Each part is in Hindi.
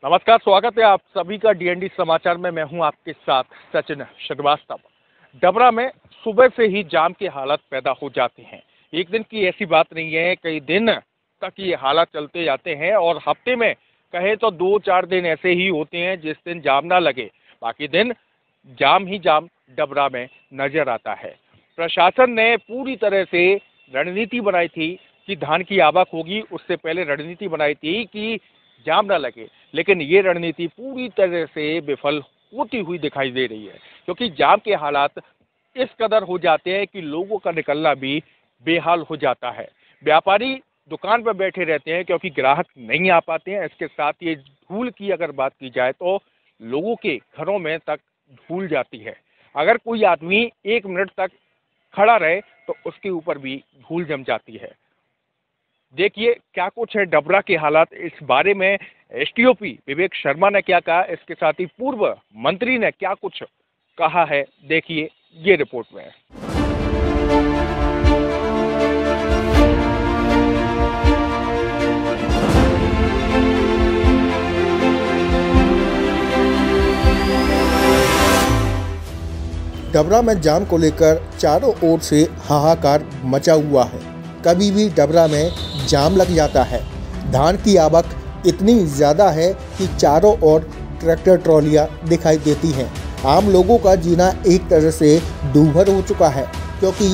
नमस्कार, स्वागत है आप सभी का डीएनडी समाचार में। मैं हूं आपके साथ सचिन श्रीवास्तव। डबरा में सुबह से ही जाम की हालत पैदा हो जाती है। एक दिन की ऐसी बात नहीं है, कई दिन तक ये हालात चलते जाते हैं और हफ्ते में कहे तो 2-4 दिन ऐसे ही होते हैं जिस दिन जाम ना लगे, बाकी दिन जाम ही जाम डबरा में नजर आता है। प्रशासन ने पूरी तरह से रणनीति बनाई थी कि धान की आवक होगी, उससे पहले रणनीति बनाई थी कि जाम ना लगे, लेकिन ये रणनीति पूरी तरह से विफल होती हुई दिखाई दे रही है, क्योंकि जाम के हालात इस कदर हो जाते हैं कि लोगों का निकलना भी बेहाल हो जाता है। व्यापारी दुकान पर बैठे रहते हैं क्योंकि ग्राहक नहीं आ पाते हैं। इसके साथ ये धूल की अगर बात की जाए तो लोगों के घरों में तक धूल जाती है। अगर कोई आदमी 1 मिनट तक खड़ा रहे तो उसके ऊपर भी धूल जम जाती है। देखिए क्या कुछ है डबरा के हालात। इस बारे में एसटीओपी विवेक शर्मा ने क्या कहा, इसके साथ ही पूर्व मंत्री ने क्या कुछ कहा है, देखिए ये रिपोर्ट में। डबरा में जाम को लेकर चारों ओर से हाहाकार मचा हुआ है। कभी भी डबरा में जाम लग जाता है। धान की आवक इतनी ज़्यादा है कि चारों ओर ट्रैक्टर ट्रॉलियाँ दिखाई देती हैं। आम लोगों का जीना एक तरह से दूभर हो चुका है, क्योंकि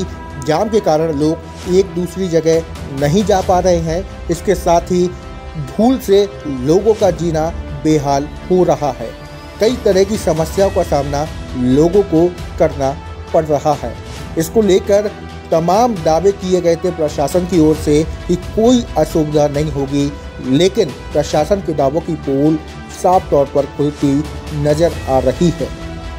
जाम के कारण लोग एक दूसरी जगह नहीं जा पा रहे हैं। इसके साथ ही धूल से लोगों का जीना बेहाल हो रहा है। कई तरह की समस्याओं का सामना लोगों को करना पड़ रहा है। इसको लेकर तमाम दावे किए गए थे प्रशासन की ओर से कि कोई असुविधा नहीं होगी, लेकिन प्रशासन के दावों की पोल साफ तौर पर खुलती नजर आ रही है।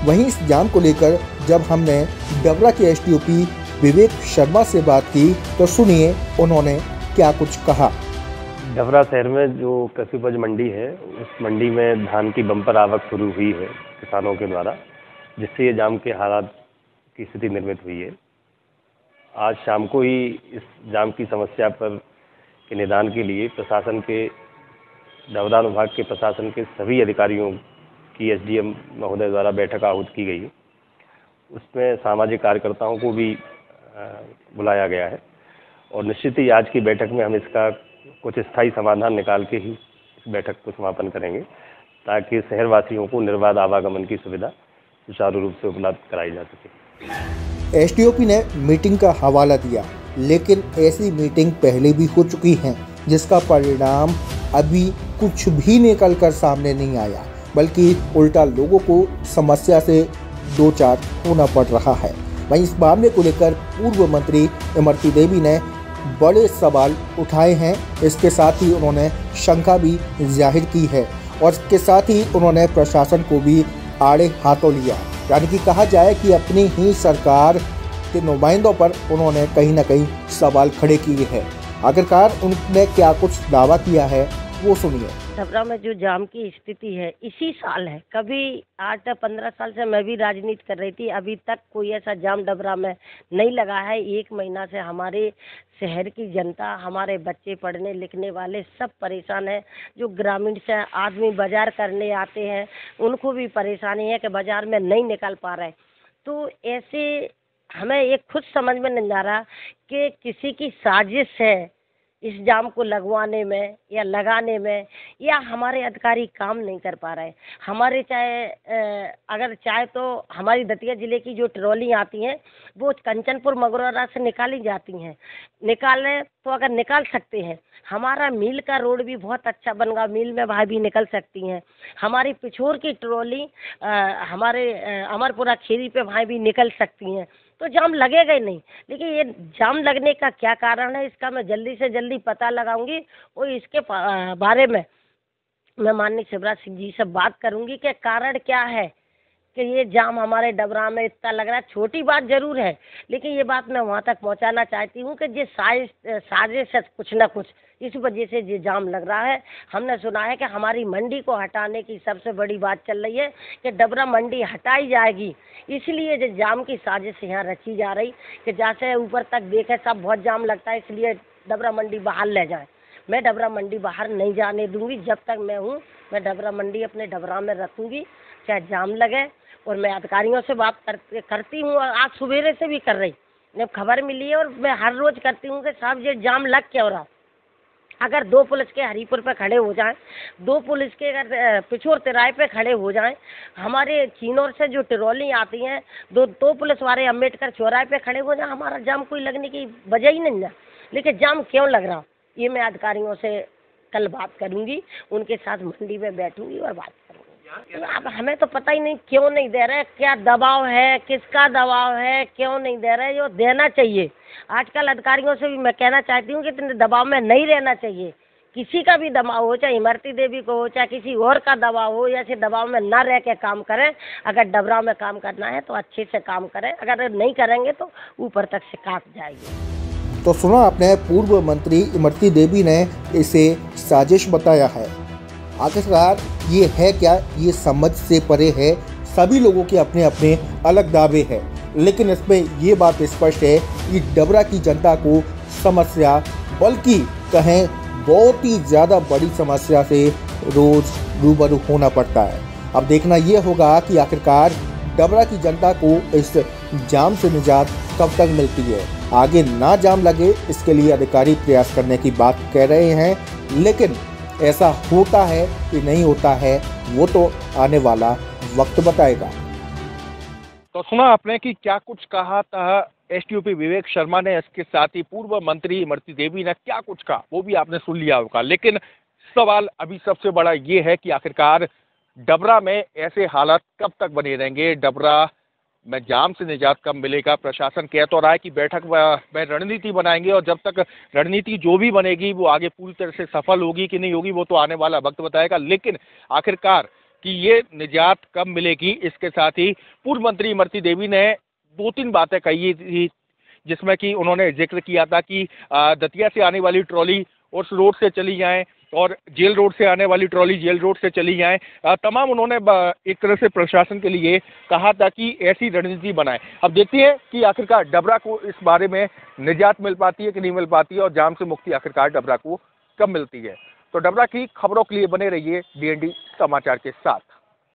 वहीं इस जाम को लेकर जब हमने डबरा के एसटीओपी विवेक शर्मा से बात की तो सुनिए उन्होंने क्या कुछ कहा। डबरा शहर में जो कृषि उपज मंडी है, उस मंडी में धान की बम्पर आवक शुरू हुई है किसानों के द्वारा, जिससे ये जाम के हालात की स्थिति निर्मित हुई है। आज शाम को ही इस जाम की समस्या पर के निदान के लिए प्रशासन के डबरा विभाग के प्रशासन के सभी अधिकारियों की एसडीएम महोदय द्वारा बैठक आहूत की गई है। उसमें सामाजिक कार्यकर्ताओं को भी बुलाया गया है और निश्चित ही आज की बैठक में हम इसका कुछ स्थायी समाधान निकाल के ही इस बैठक को समापन करेंगे, ताकि शहरवासियों को निर्बाध आवागमन की सुविधा सुचारू रूप से उपलब्ध कराई जा सके। एसटीओपी ने मीटिंग का हवाला दिया, लेकिन ऐसी मीटिंग पहले भी हो चुकी हैं, जिसका परिणाम अभी कुछ भी निकल कर सामने नहीं आया, बल्कि उल्टा लोगों को समस्या से दो चार होना पड़ रहा है। वहीं इस मामले को लेकर पूर्व मंत्री इमरती देवी ने बड़े सवाल उठाए हैं। इसके साथ ही उन्होंने शंका भी जाहिर की है और इसके साथ ही उन्होंने प्रशासन को भी आड़े हाथों लिया। यानी कि कहा जाए कि अपनी ही सरकार के नुमाइंदों पर उन्होंने कहीं ना कहीं सवाल खड़े किए हैं। आखिरकार उन्होंने क्या कुछ दावा किया है वो सुनिए। डबरा में जो जाम की स्थिति है इसी साल है। कभी 8-15 साल से मैं भी राजनीति कर रही थी, अभी तक कोई ऐसा जाम डबरा में नहीं लगा है। 1 महीना से हमारे शहर की जनता, हमारे बच्चे पढ़ने लिखने वाले सब परेशान हैं। जो ग्रामीण से आदमी बाजार करने आते हैं उनको भी परेशानी है कि बाजार में नहीं निकल पा रहे। तो ऐसे हमें एक खुद समझ में नहीं आ रहा कि किसी की साजिश है इस जाम को लगवाने में या लगाने में, या हमारे अधिकारी काम नहीं कर पा रहे। हमारे अगर चाहे तो हमारी दतिया ज़िले की जो ट्रॉली आती हैं वो कंचनपुर मगरौरा से निकाली जाती हैं। निकालें तो अगर निकाल सकते हैं। हमारा मील का रोड भी बहुत अच्छा बन गया, मील में भाई भी निकल सकती हैं। हमारी पिछोर की ट्रॉली हमारे अमरपुरा खीरी पे भाई भी निकल सकती हैं। तो जाम लगेगा ही नहीं। लेकिन ये जाम लगने का क्या कारण है, इसका मैं जल्दी से जल्दी पता लगाऊंगी और इसके बारे में मैं माननीय शिवराज सिंह जी से बात करूंगी कि कारण क्या है कि ये जाम हमारे डबरा में इतना लग रहा है। छोटी बात जरूर है, लेकिन ये बात मैं वहाँ तक पहुँचाना चाहती हूँ कि ये साजिश है कुछ ना कुछ, इस वजह से ये जाम लग रहा है। हमने सुना है कि हमारी मंडी को हटाने की सबसे बड़ी बात चल रही है कि डबरा मंडी हटाई जाएगी, इसलिए जो जाम की साजिश यहाँ रची जा रही कि जैसे ऊपर तक देखे सब बहुत जाम लगता है, इसलिए डबरा मंडी बहाल ले जाए। मैं डबरा मंडी बाहर नहीं जाने दूंगी। जब तक मैं हूँ मैं डबरा मंडी अपने डबरा में रखूंगी, चाहे जाम लगे। और मैं अधिकारियों से बात करती हूँ, और आज सवेरे से भी कर रही, जब खबर मिली है, और मैं हर रोज करती हूँ कि साहब ये जाम लग क्यों रहा। अगर 2 पुलिस के हरीपुर पे खड़े हो जाएं, 2 पुलिस के अगर पिछोर तिराहे पे खड़े हो जाएं, हमारे चिनौर से जो ट्रॉली आती हैं, दो पुलिस वाले अम्बेडकर चौराहे पे खड़े हो जाएं, हमारा जाम कोई लगने की वजह ही नहीं है। लेकिन जाम क्यों लग रहा, ये मैं अधिकारियों से कल बात करूंगी, उनके साथ मंडी में बैठूंगी और बात करूंगी। अब हमें तो पता ही नहीं क्यों नहीं दे रहे, क्या दबाव है, किसका दबाव है, क्यों नहीं दे रहे। जो देना चाहिए, आजकल अधिकारियों से भी मैं कहना चाहती हूँ कि इतने दबाव में नहीं रहना चाहिए। किसी का भी दबाव हो, चाहे इमरती देवी को हो, चाहे किसी और का दबाव हो, ऐसे दबाव में ना रह के काम करें। अगर डबरा में काम करना है तो अच्छे से काम करें, अगर नहीं करेंगे तो ऊपर तक से काट जाएगी। तो सुना आपने, पूर्व मंत्री इमरती देवी ने इसे साजिश बताया है। आखिरकार ये है क्या, ये समझ से परे है। सभी लोगों के अपने अपने अलग दावे हैं, लेकिन इसमें ये बात स्पष्ट है कि डबरा की जनता को समस्या, बल्कि कहें बहुत ही ज़्यादा बड़ी समस्या से रोज रूबरू होना पड़ता है। अब देखना ये होगा कि आखिरकार डबरा की जनता को इस जाम से निजात कब तक मिलती है। आगे ना जाम लगे, इसके लिए अधिकारी प्रयास करने की बात कह रहे हैं, लेकिन ऐसा होता है कि नहीं होता है, वो तो आने वाला वक्त बताएगा। तो सुना आपने कि क्या कुछ कहा था एसटीओपी विवेक शर्मा ने, इसके साथ ही पूर्व मंत्री इमरती देवी ने क्या कुछ कहा, वो भी आपने सुन लिया होगा। लेकिन सवाल अभी सबसे बड़ा ये है कि आखिरकार डबरा में ऐसे हालात कब तक बने रहेंगे, डबरा में जाम से निजात कब मिलेगा। प्रशासन कह तो रहा है कि बैठक में रणनीति बनाएंगे, और जब तक रणनीति जो भी बनेगी वो आगे पूरी तरह से सफल होगी कि नहीं होगी, वो तो आने वाला वक्त बताएगा। लेकिन आखिरकार कि ये निजात कब मिलेगी, इसके साथ ही पूर्व मंत्री इमरती देवी ने 2-3 बातें कही थी, जिसमें कि उन्होंने जिक्र किया था कि दतिया से आने वाली ट्रॉली उस रोड से चली जाएं, और जेल रोड से आने वाली ट्रॉली जेल रोड से चली जाएं। तमाम उन्होंने एक तरह से प्रशासन के लिए कहा था कि ऐसी रणनीति बनाएं। अब देखते हैं कि आखिरकार डबरा को इस बारे में निजात मिल पाती है कि नहीं मिल पाती है, और जाम से मुक्ति आखिरकार डबरा को कब मिलती है। तो डबरा की खबरों के लिए बने रहिए DND समाचार के साथ।